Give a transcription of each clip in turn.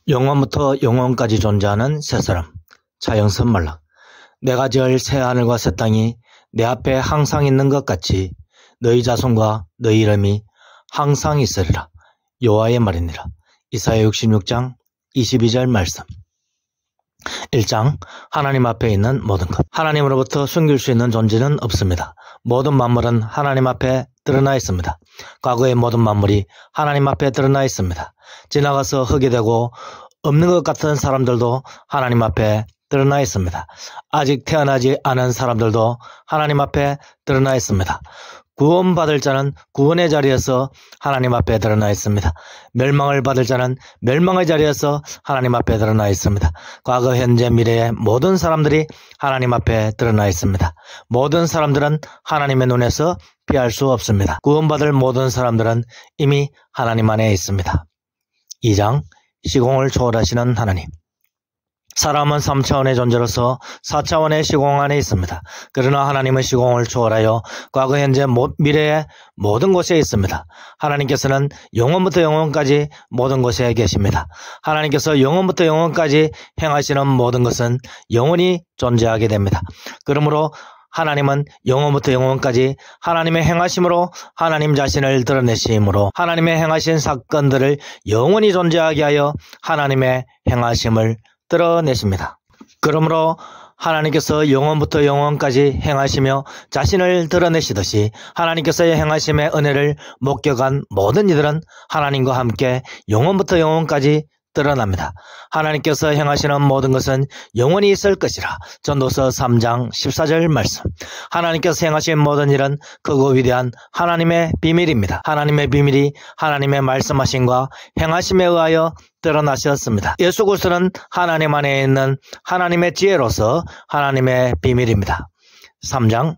영원부터 영원까지 존재하는 새 사람, 차영선 말락. 내가 지을 새 하늘과 새 땅이 내 앞에 항상 있는 것 같이 너희 자손과 너희 이름이 항상 있으리라. 여호와의 말이니라. 이사야 66장 22절 말씀. 1장, 하나님 앞에 있는 모든 것. 하나님으로부터 숨길 수 있는 존재는 없습니다. 모든 만물은 하나님 앞에 드러나 있습니다. 과거의 모든 만물이 하나님 앞에 드러나 있습니다. 지나가서 흙이 되고 없는 것 같은 사람들도 하나님 앞에 드러나 있습니다. 아직 태어나지 않은 사람들도 하나님 앞에 드러나 있습니다. 구원받을 자는 구원의 자리에서 하나님 앞에 드러나 있습니다. 멸망을 받을 자는 멸망의 자리에서 하나님 앞에 드러나 있습니다. 과거, 현재, 미래의 모든 사람들이 하나님 앞에 드러나 있습니다. 모든 사람들은 하나님의 눈에서 피할 수 없습니다. 구원받을 모든 사람들은 이미 하나님 안에 있습니다. 2장, 시공을 초월하시는 하나님. 사람은 3차원의 존재로서 4차원의 시공 안에 있습니다. 그러나 하나님은 시공을 초월하여 과거, 현재, 미래의 모든 곳에 있습니다. 하나님께서는 영원부터 영원까지 모든 곳에 계십니다. 하나님께서 영원부터 영원까지 행하시는 모든 것은 영원히 존재하게 됩니다. 그러므로 하나님은 영원부터 영원까지 하나님의 행하심으로 하나님 자신을 드러내심으로 하나님의 행하신 사건들을 영원히 존재하게 하여 하나님의 행하심을 드러내십니다. 그러므로 하나님께서 영원부터 영원까지 행하시며 자신을 드러내시듯이 하나님께서의 행하심의 은혜를 목격한 모든 이들은 하나님과 함께 영원부터 영원까지 드러납니다. 하나님께서 행하시는 모든 것은 영원히 있을 것이라. 전도서 3장 14절 말씀. 하나님께서 행하신 모든 일은 크고 위대한 하나님의 비밀입니다. 하나님의 비밀이 하나님의 말씀하심과 행하심에 의하여 드러나셨습니다. 예수 그리스도는 하나님 안에 있는 하나님의 지혜로서 하나님의 비밀입니다. 3장,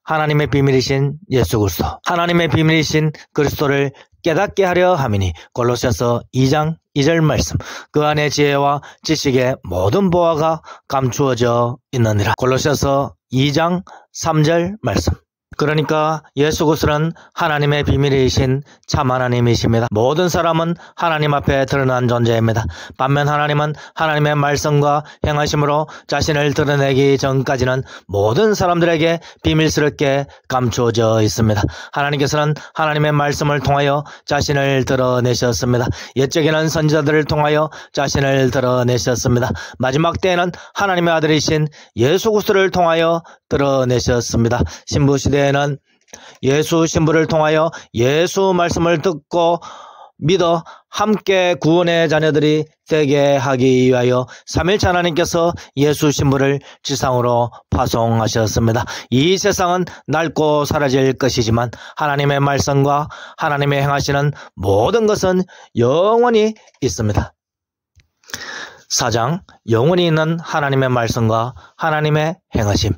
하나님의 비밀이신 예수 그리스도. 하나님의 비밀이신 그리스도를 깨닫게 하려 함이니. 골로새서 2장 2절 말씀. 그 안에 지혜와 지식의 모든 보화가 감추어져 있느니라. 골로새서 2장 3절 말씀. 그러니까 예수 그리스도는 하나님의 비밀이신 참 하나님이십니다. 모든 사람은 하나님 앞에 드러난 존재입니다. 반면 하나님은 하나님의 말씀과 행하심으로 자신을 드러내기 전까지는 모든 사람들에게 비밀스럽게 감추어져 있습니다. 하나님께서는 하나님의 말씀을 통하여 자신을 드러내셨습니다. 옛적에는 선지자들을 통하여 자신을 드러내셨습니다. 마지막 때에는 하나님의 아들이신 예수 그리스도를 통하여 드러내셨습니다. 신부시대에는 예수 신부를 통하여 예수 말씀을 듣고 믿어 함께 구원의 자녀들이 되게 하기 위하여 삼일체 하나님께서 예수 신부를 지상으로 파송하셨습니다. 이 세상은 낡고 사라질 것이지만 하나님의 말씀과 하나님의 행하시는 모든 것은 영원히 있습니다. 4장, 영원히 있는 하나님의 말씀과 하나님의 행하심.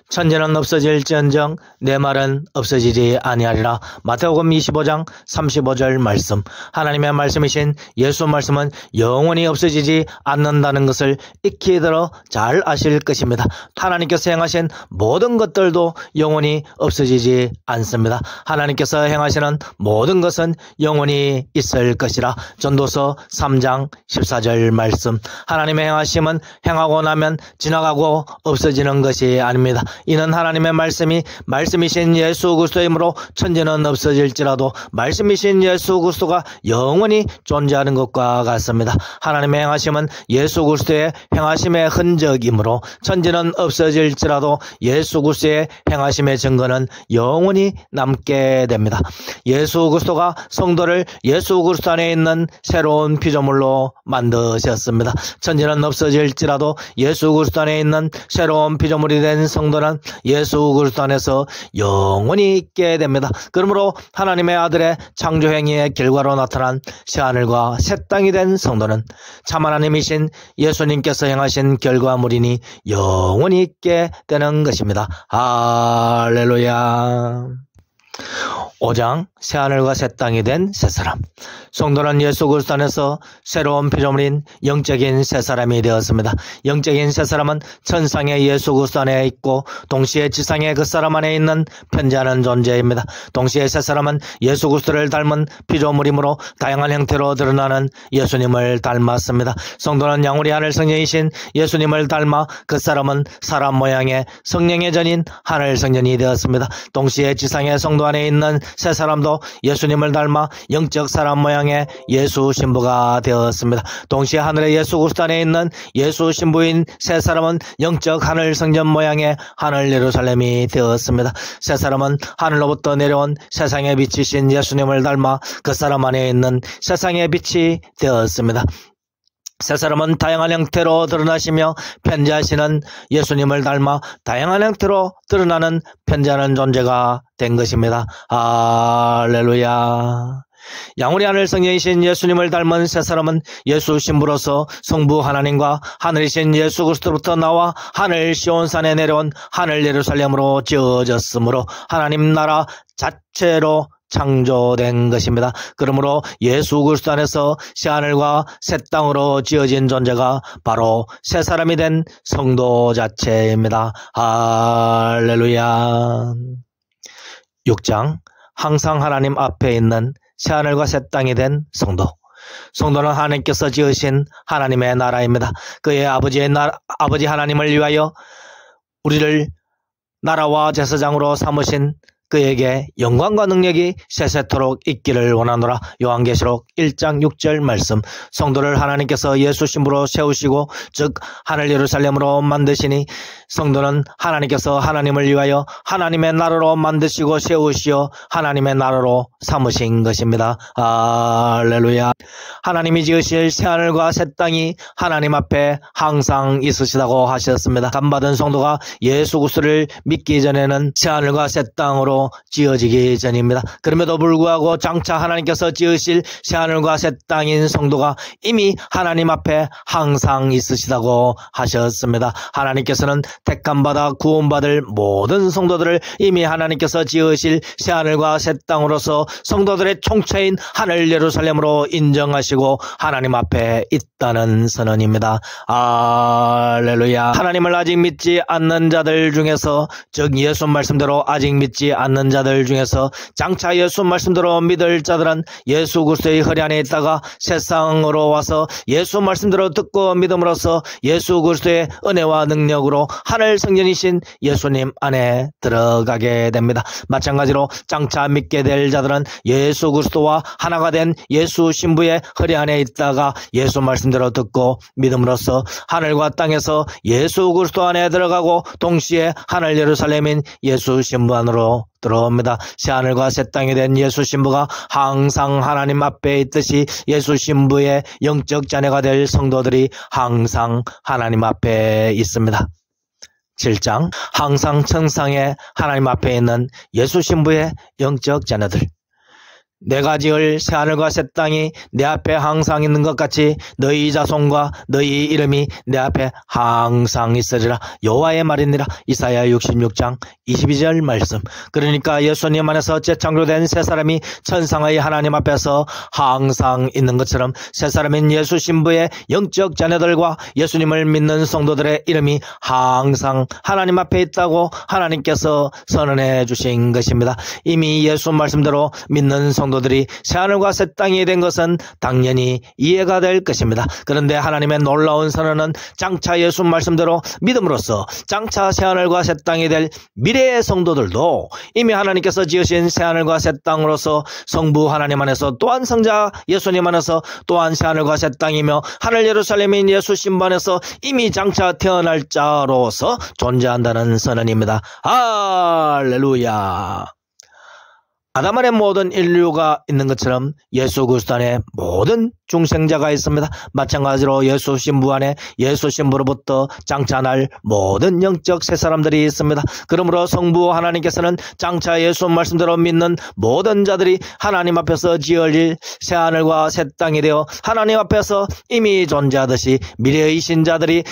천지는 없어질지언정 내 말은 없어지지 아니하리라. 마태복음 25장 35절 말씀. 하나님의 말씀이신 예수 말씀은 영원히 없어지지 않는다는 것을 익히 들어 잘 아실 것입니다. 하나님께서 행하신 모든 것들도 영원히 없어지지 않습니다. 하나님께서 행하시는 모든 것은 영원히 있을 것이라. 전도서 3장 14절 말씀. 하나님의 행하심은 행하고 나면 지나가고 없어지는 것이 아닙니다. 이는 하나님의 말씀이 말씀이신 예수 그리스도이므로 천지는 없어질지라도 말씀이신 예수 그리스도가 영원히 존재하는 것과 같습니다. 하나님의 행하심은 예수 그리스도의 행하심의 흔적이므로 천지는 없어질지라도 예수 그리스도의 행하심의 증거는 영원히 남게 됩니다. 예수 그리스도가 성도를 예수 그리스도 안에 있는 새로운 피조물로 만드셨습니다. 천지는 없어질지라도 예수 그리스도 안에 있는 새로운 피조물이 된 성도는 예수 그리스도 안에서 영원히 있게 됩니다. 그러므로 하나님의 아들의 창조 행위의 결과로 나타난 새하늘과 새 땅이 된 성도는 참 하나님이신 예수님께서 행하신 결과물이니 영원히 있게 되는 것입니다. 할렐루야. 5장 새하늘과 새 땅이 된 새사람. 성도는 예수 그리스도 안에서 새로운 피조물인 영적인 새사람이 되었습니다. 영적인 새사람은 천상의 예수 그리스도 안에 있고 동시에 지상의 그 사람 안에 있는 편지하는 존재입니다. 동시에 새사람은 예수 그리스도를 닮은 피조물이므로 다양한 형태로 드러나는 예수님을 닮았습니다. 성도는 양우리 하늘 성령이신 예수님을 닮아 그 사람은 사람 모양의 성령의 전인 하늘 성전이 되었습니다. 동시에 지상의 성도 안에 있는 새 사람도 예수님을 닮아 영적 사람 모양의 예수 신부가 되었습니다. 동시에 하늘의 예수 그리스도 안에 있는 예수 신부인 새 사람은 영적 하늘 성전 모양의 하늘 예루살렘이 되었습니다. 새 사람은 하늘로부터 내려온 세상의 빛이신 예수님을 닮아 그 사람 안에 있는 세상의 빛이 되었습니다. 새 사람은 다양한 형태로 드러나시며 편지하시는 예수님을 닮아 다양한 형태로 드러나는 편지하는 존재가 된 것입니다. 할렐루야. 양우리 하늘 성령이신 예수님을 닮은 새 사람은 예수 신부로서 성부 하나님과 하늘이신 예수 그리스도로부터 나와 하늘 시온산에 내려온 하늘 예루살렘으로 지어졌으므로 하나님 나라 자체로 창조된 것입니다. 그러므로 예수 그리스도 안에서 새하늘과 새 땅으로 지어진 존재가 바로 새 사람이 된 성도 자체입니다. 할렐루야. 6장 항상 하나님 앞에 있는 새하늘과 새 땅이 된 성도. 성도는 하나님께서 지으신 하나님의 나라입니다. 그의 아버지 하나님을 위하여 우리를 나라와 제사장으로 삼으신 그에게 영광과 능력이 세세토록 있기를 원하노라. 요한계시록 1장 6절 말씀. 성도를 하나님께서 예수 신부로 세우시고 즉 하늘 예루살렘으로 만드시니 성도는 하나님께서 하나님을 위하여 하나님의 나라로 만드시고 세우시어 하나님의 나라로 삼으신 것입니다. 할렐루야. 하나님이 지으실 새하늘과 새 땅이 하나님 앞에 항상 있으시다고 하셨습니다. 감받은 성도가 예수 그리스도를 믿기 전에는 새하늘과 새 땅으로 지어지기 전입니다. 그럼에도 불구하고 장차 하나님께서 지으실 새하늘과 새 땅인 성도가 이미 하나님 앞에 항상 있으시다고 하셨습니다. 하나님께서는 택함받아 구원받을 모든 성도들을 이미 하나님께서 지으실 새하늘과 새 땅으로서 성도들의 총체인 하늘 예루살렘으로 인정하시고 하나님 앞에 있다는 선언입니다. 할렐루야. 하나님을 아직 믿지 않는 자들 중에서 즉 예수 말씀대로 아직 믿지 않는 자들 중에서 장차 예수 말씀대로 믿을 자들은 예수 그리스도의 허리 안에 있다가 세상으로 와서 예수 말씀대로 듣고 믿음으로써 예수 그리스도의 은혜와 능력으로 하늘 성전이신 예수님 안에 들어가게 됩니다. 마찬가지로 장차 믿게 될 자들은 예수 그리스도와 하나가 된 예수 신부의 허리 안에 있다가 예수 말씀대로 듣고 믿음으로써 하늘과 땅에서 예수 그리스도 안에 들어가고 동시에 하늘 예루살렘인 예수 신부 안으로 들어옵니다. 새하늘과 새 땅이 된 예수 신부가 항상 하나님 앞에 있듯이 예수 신부의 영적 자녀가 될 성도들이 항상 하나님 앞에 있습니다. 7장 항상 천상에 하나님 앞에 있는 예수 신부의 영적 자녀들. 내가 지을 새하늘과 새 땅이 내 앞에 항상 있는 것 같이 너희 자손과 너희 이름이 내 앞에 항상 있으리라. 여호와의 말이니라. 이사야 66장 22절 말씀. 그러니까 예수님 안에서 재창조된 새 사람이 천상의 하나님 앞에서 항상 있는 것처럼 새 사람인 예수 신부의 영적 자녀들과 예수님을 믿는 성도들의 이름이 항상 하나님 앞에 있다고 하나님께서 선언해 주신 것입니다. 이미 예수 말씀대로 믿는 성도들이 새하늘과 새 땅이 된 것은 당연히 이해가 될 것입니다. 그런데 하나님의 놀라운 선언은 장차 예수 말씀대로 믿음으로써 장차 새하늘과 새 땅이 될 미래의 성도들도 이미 하나님께서 지으신 새하늘과 새 땅으로서 성부 하나님 안에서 또한 성자 예수님 안에서 또한 새하늘과 새 땅이며 하늘 예루살렘인 예수 신부 안에서 이미 장차 태어날 자로서 존재한다는 선언입니다. 할렐루야. 아담 안에 모든 인류가 있는 것처럼 예수 그리스도 안에 모든 중생자가 있습니다. 마찬가지로 예수 신부 안에 예수 신부로부터 장차 날 모든 영적 새 사람들이 있습니다. 그러므로 성부 하나님께서는 장차 예수 말씀대로 믿는 모든 자들이 하나님 앞에서 지어질 새하늘과 새 땅이 되어 하나님 앞에서 이미 존재하듯이 미래의 신자들이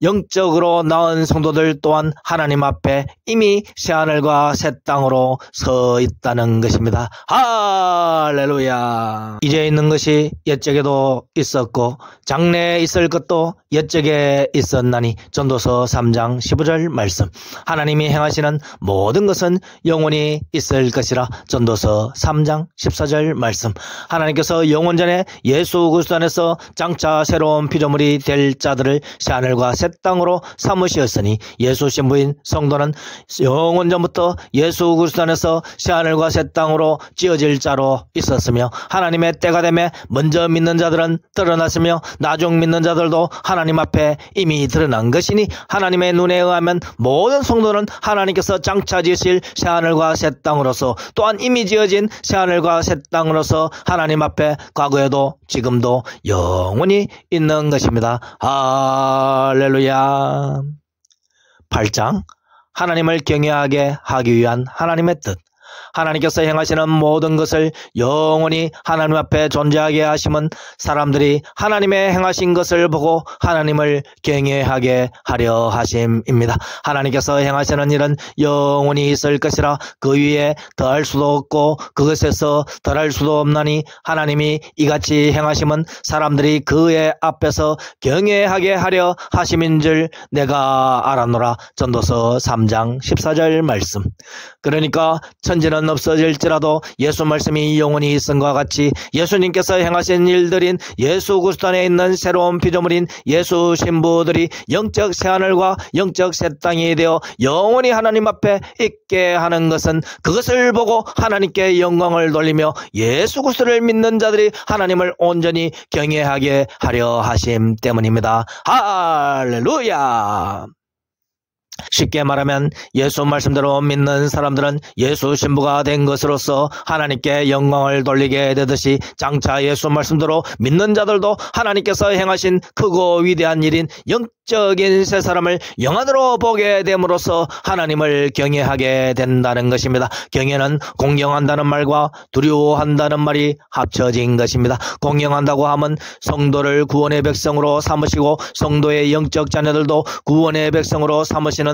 영적으로 나은 성도들 또한 하나님 앞에 이미 새하늘과 새 땅으로 서 있다는 것입니다. 할렐루야. 이제 있는 것이 옛적에도 있었고 장래에 있을 것도 옛적에 있었나니 전도서 3장 15절 말씀. 하나님이 행하시는 모든 것은 영원히 있을 것이라 전도서 3장 14절 말씀. 하나님께서 영원전에 예수 그리스도 안에서 장차 새로운 피조물이 될 자들을 새하늘과 새 땅으로 삼으시었으니 예수 신부인 성도는 영원전부터 예수 그리스도 안에서 새하늘과 새 땅으로 지어질 자로 있었으며 하나님의 때가 되매 먼저 믿는 자들은 드러났으며 나중 믿는 자들도 하나님 앞에 이미 드러난 것이니 하나님의 눈에 의하면 모든 성도는 하나님께서 장차 지으실 새하늘과 새 땅으로서 또한 이미 지어진 새하늘과 새 땅으로서 하나님 앞에 과거에도 지금도 영원히 있는 것입니다. 할렐루야. 8장 하나님을 경외하게 하기 위한 하나님의 뜻. 하나님께서 행하시는 모든 것을 영원히 하나님 앞에 존재하게 하심은 사람들이 하나님의 행하신 것을 보고 하나님을 경외하게 하려 하심입니다. 하나님께서 행하시는 일은 영원히 있을 것이라 그 위에 더할 수도 없고 그것에서 덜할 수도 없나니 하나님이 이같이 행하심은 사람들이 그의 앞에서 경외하게 하려 하심인 줄 내가 알았노라. 전도서 3장 14절 말씀. 그러니까 천지는 없어질지라도 예수 말씀이 영원히 있음과 같이 예수님께서 행하신 일들인 예수 그리스도 안에 있는 새로운 피조물인 예수 신부들이 영적 새하늘과 영적 새 땅이 되어 영원히 하나님 앞에 있게 하는 것은 그것을 보고 하나님께 영광을 돌리며 예수 그리스도를 믿는 자들이 하나님을 온전히 경외하게 하려 하심 때문입니다. 할렐루야. 쉽게 말하면 예수 말씀대로 믿는 사람들은 예수 신부가 된 것으로서 하나님께 영광을 돌리게 되듯이 장차 예수 말씀대로 믿는 자들도 하나님께서 행하신 크고 위대한 일인 영적인 새 사람을 영안으로 보게 됨으로써 하나님을 경외하게 된다는 것입니다. 경외는 공경한다는 말과 두려워한다는 말이 합쳐진 것입니다. 공경한다고 하면 성도를 구원의 백성으로 삼으시고 성도의 영적 자녀들도 구원의 백성으로 삼으시는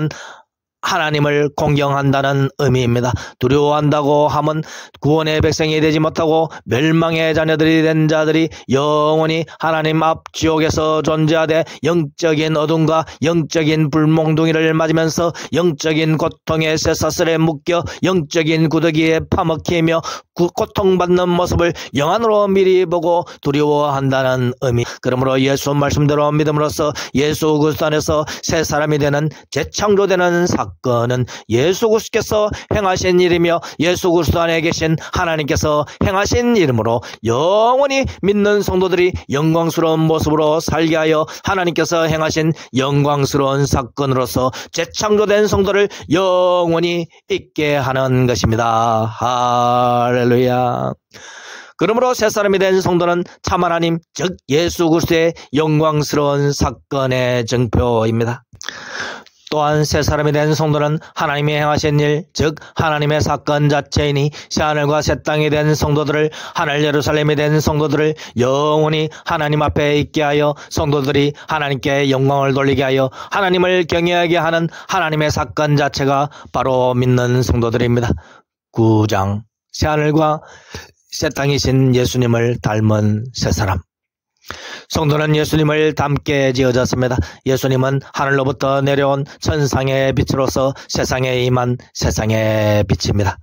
하나님을 공경한다는 의미입니다. 두려워한다고 하면 구원의 백성이 되지 못하고 멸망의 자녀들이 된 자들이 영원히 하나님 앞 지옥에서 존재하되 영적인 어둠과 영적인 불몽둥이를 맞으면서 영적인 고통의 쇠사슬에 묶여 영적인 구더기에 파먹히며 고통받는 모습을 영안으로 미리 보고 두려워한다는 의미. 그러므로 예수 말씀대로 믿음으로써 예수 그리스도 안에서 새 사람이 되는 재창조되는 사건은 예수 그리스도께서 행하신 일이며 예수 그리스도 안에 계신 하나님께서 행하신 이름으로 영원히 믿는 성도들이 영광스러운 모습으로 살게 하여 하나님께서 행하신 영광스러운 사건으로서 재창조된 성도를 영원히 있게 하는 것입니다. 할렐루야. 그러므로 새 사람이 된 성도는 참 하나님 즉 예수 그리스도의 영광스러운 사건의 증표입니다. 또한 새 사람이 된 성도는 하나님이 행하신 일, 즉 하나님의 사건 자체이니 새하늘과 새 땅이 된 성도들을 하늘 예루살렘이 된 성도들을 영원히 하나님 앞에 있게 하여 성도들이 하나님께 영광을 돌리게 하여 하나님을 경외하게 하는 하나님의 사건 자체가 바로 믿는 성도들입니다. 9장 새하늘과 새 땅이신 예수님을 닮은 새 사람. 성도는 예수님을 닮게 지어졌습니다. 예수님은 하늘로부터 내려온 천상의 빛으로서 세상에 임한 세상의 빛입니다.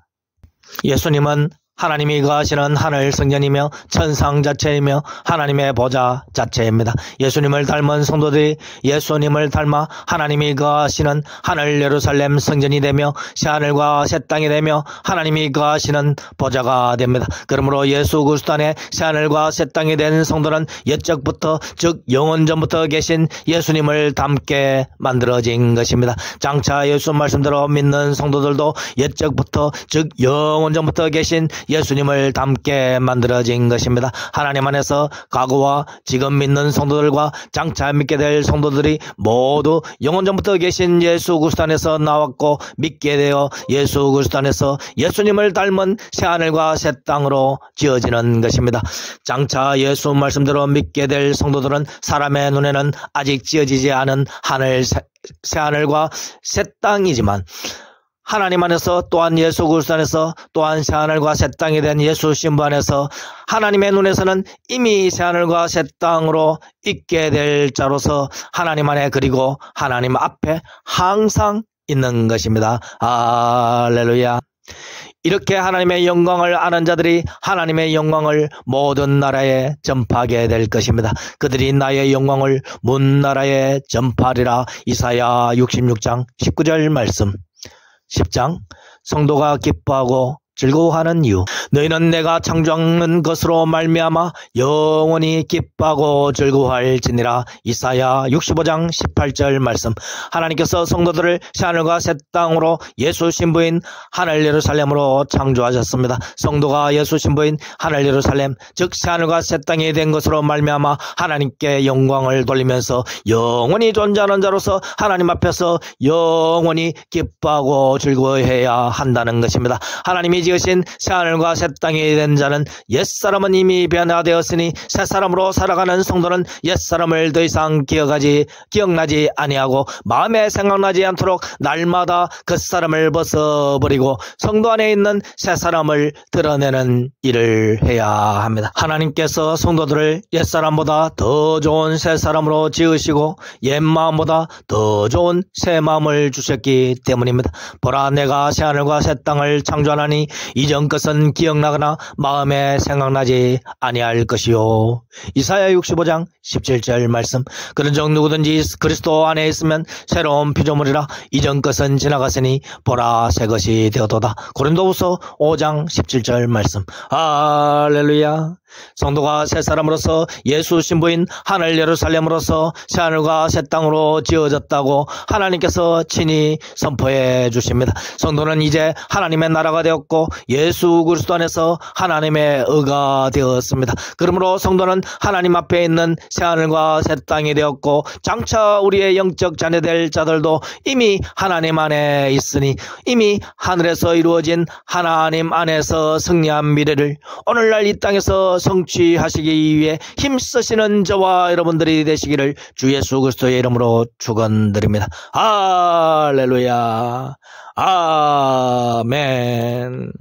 예수님은 하나님이 거하시는 하늘 성전이며 천상 자체이며 하나님의 보좌 자체입니다. 예수님을 닮은 성도들이 예수님을 닮아 하나님이 거하시는 하늘 예루살렘 성전이 되며 새하늘과 새 땅이 되며 하나님이 거하시는 보좌가 됩니다. 그러므로 예수 그리스도 안에 새하늘과 새 땅이 된 성도는 옛적부터 즉 영원전부터 계신 예수님을 닮게 만들어진 것입니다. 장차 예수 말씀대로 믿는 성도들도 옛적부터 즉 영원전부터 계신 예수님을 닮게 만들어진 것입니다. 하나님 안에서 과거와 지금 믿는 성도들과 장차 믿게 될 성도들이 모두 영원 전부터 계신 예수 그리스도 안에서 나왔고 믿게 되어 예수 그리스도 안에서 예수님을 닮은 새하늘과 새 땅으로 지어지는 것입니다. 장차 예수 말씀대로 믿게 될 성도들은 사람의 눈에는 아직 지어지지 않은 새하늘과 새 땅이지만 하나님 안에서 또한 예수 그리스도 안에서 또한 새하늘과 새 땅이 된 예수 신부 안에서 하나님의 눈에서는 이미 새하늘과 새 땅으로 있게 될 자로서 하나님 안에 그리고 하나님 앞에 항상 있는 것입니다. 할렐루야. 이렇게 하나님의 영광을 아는 자들이 하나님의 영광을 모든 나라에 전파하게 될 것입니다. 그들이 나의 영광을 문 나라에 전파하리라. 이사야 66장 19절 말씀. 10장 성도가 기뻐하고 즐거워하는 이유. 너희는 내가 창조하는 것으로 말미암아 영원히 기뻐하고 즐거워할지니라. 이사야 65장 18절 말씀. 하나님께서 성도들을 새하늘과 새 땅으로 예수 신부인 하늘 예루살렘으로 창조하셨습니다. 성도가 예수 신부인 하늘 예루살렘 즉 새하늘과 새 땅이 된 것으로 말미암아 하나님께 영광을 돌리면서 영원히 존재하는 자로서 하나님 앞에서 영원히 기뻐하고 즐거워해야 한다는 것입니다. 하나님이 지으신 새하늘과 새 땅이 된 자는 옛사람은 이미 변화되었으니 새사람으로 살아가는 성도는 옛사람을 더 이상 기억나지 아니하고 마음에 생각나지 않도록 날마다 그 사람을 벗어버리고 성도 안에 있는 새사람을 드러내는 일을 해야 합니다. 하나님께서 성도들을 옛사람보다 더 좋은 새사람으로 지으시고 옛마음보다 더 좋은 새 마음을 주셨기 때문입니다. 보라, 내가 새하늘과 새 땅을 창조하나니 이전 것은 기억나거나 마음에 생각나지 아니할 것이요. 이사야 65장 17절 말씀. 그런즉 누구든지 그리스도 안에 있으면 새로운 피조물이라. 이전 것은 지나갔으니 보라, 새 것이 되었도다. 고린도후서 5장 17절 말씀. 할렐루야. 성도가 새 사람으로서 예수 신부인 하늘 예루살렘으로서 새하늘과 새 땅으로 지어졌다고 하나님께서 친히 선포해 주십니다. 성도는 이제 하나님의 나라가 되었고 예수 그리스도 안에서 하나님의 의가 되었습니다. 그러므로 성도는 하나님 앞에 있는 새하늘과 새 땅이 되었고 장차 우리의 영적 자녀 될 자들도 이미 하나님 안에 있으니 이미 하늘에서 이루어진 하나님 안에서 승리한 미래를 오늘날 이 땅에서 성취하시기 위해 힘쓰시는 저와 여러분들이 되시기를 주 예수 그리스도의 이름으로 축원드립니다. 할렐루야. 아멘.